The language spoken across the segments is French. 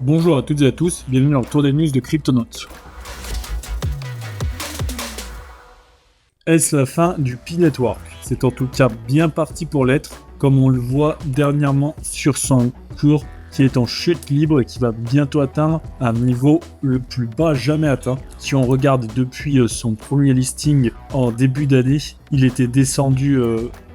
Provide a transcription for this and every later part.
Bonjour à toutes et à tous, bienvenue dans le tour des news de Cryptonautes. Est-ce la fin du Pi Network? C'est en tout cas bien parti pour l'être, comme on le voit dernièrement sur son cours qui est en chute libre et qui va bientôt atteindre un niveau le plus bas jamais atteint. Si on regarde depuis son premier listing en début d'année, il était descendu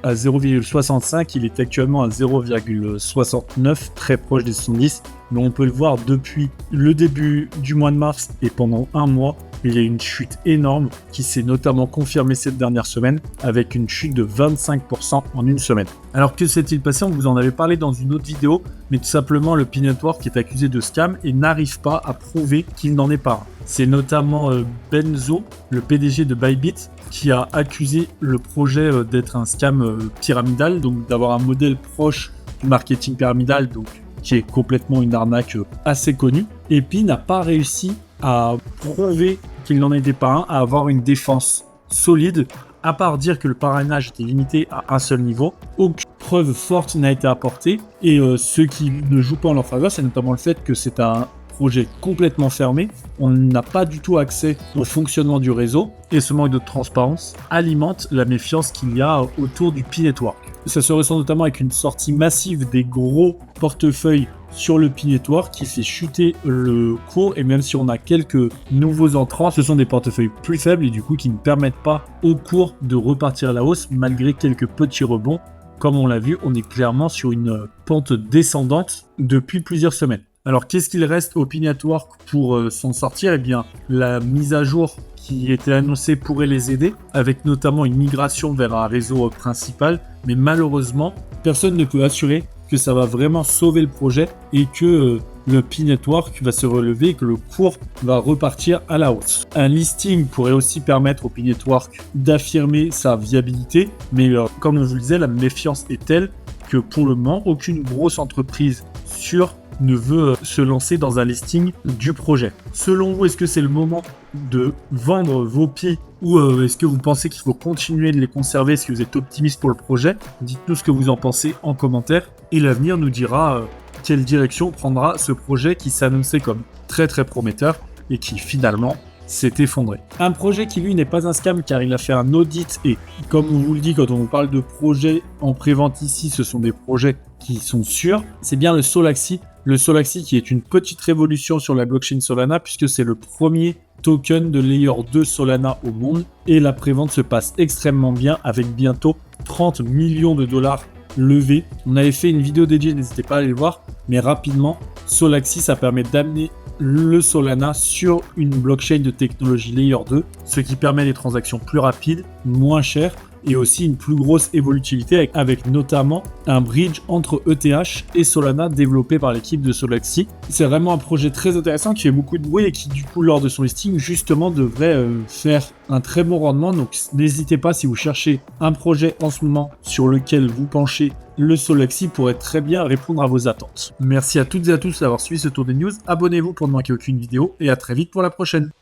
à 0,65, il est actuellement à 0,69, très proche des 70. Mais on peut le voir depuis le début du mois de mars et pendant un mois, il y a une chute énorme qui s'est notamment confirmée cette dernière semaine avec une chute de 25% en une semaine. Alors que s'est-il passé? On vous en avait parlé dans une autre vidéo, mais tout simplement le Pi Network est accusé de scam et n'arrive pas à prouver qu'il n'en est pas un. C'est notamment Benzo, le PDG de Bybit, qui a accusé le projet d'être un scam pyramidal, donc d'avoir un modèle proche du marketing pyramidal, donc qui est complètement une arnaque assez connue. Et Pi n'a pas réussi à prouver qu'il n'en était pas un, à avoir une défense solide, à part dire que le parrainage était limité à un seul niveau. Aucune preuve forte n'a été apportée, et ce qui ne joue pas en leur faveur, c'est notamment le fait que c'est un projet complètement fermé, on n'a pas du tout accès au fonctionnement du réseau, et ce manque de transparence alimente la méfiance qu'il y a autour du Pi Network. Ça se ressent notamment avec une sortie massive des gros portefeuilles sur le Pi Network qui fait chuter le cours, et même si on a quelques nouveaux entrants, ce sont des portefeuilles plus faibles et du coup qui ne permettent pas au cours de repartir à la hausse malgré quelques petits rebonds. Comme on l'a vu, on est clairement sur une pente descendante depuis plusieurs semaines. Alors qu'est-ce qu'il reste au Pi Network pour s'en sortir? Eh bien, la mise à jour qui était annoncée pourrait les aider, avec notamment une migration vers un réseau principal, mais malheureusement, personne ne peut assurer que ça va vraiment sauver le projet et que le Pi Network va se relever et que le cours va repartir à la hausse. Un listing pourrait aussi permettre au Pi Network d'affirmer sa viabilité, mais comme je vous le disais, la méfiance est telle que pour le moment, aucune grosse entreprise sûre ne veut se lancer dans un listing du projet. Selon vous, est-ce que c'est le moment de vendre vos Pi ou est-ce que vous pensez qu'il faut continuer de les conserver si vous êtes optimiste pour le projet? Dites-nous ce que vous en pensez en commentaire et l'avenir nous dira quelle direction prendra ce projet qui s'annonçait comme très très prometteur et qui finalement s'est effondré. Un projet qui lui n'est pas un scam car il a fait un audit et comme on vous le dit quand on vous parle de projets en prévente ici, ce sont des projets qui sont sûrs. C'est bien le Solaxi. Le Solaxi qui est une petite révolution sur la blockchain Solana puisque c'est le premier token de Layer 2 Solana au monde et la prévente se passe extrêmement bien avec bientôt 30 millions de dollars levés. On avait fait une vidéo dédiée, n'hésitez pas à aller le voir, mais rapidement, Solaxi ça permet d'amener le Solana sur une blockchain de technologie Layer 2, ce qui permet des transactions plus rapides, moins chères et aussi une plus grosse évolutivité avec notamment un bridge entre ETH et Solana développé par l'équipe de Solaxi. C'est vraiment un projet très intéressant qui fait beaucoup de bruit et qui du coup lors de son listing justement devrait faire un très bon rendement. Donc n'hésitez pas si vous cherchez un projet en ce moment sur lequel vous penchez, le Solaxi pourrait très bien répondre à vos attentes. Merci à toutes et à tous d'avoir suivi ce tour des news. Abonnez-vous pour ne manquer aucune vidéo et à très vite pour la prochaine.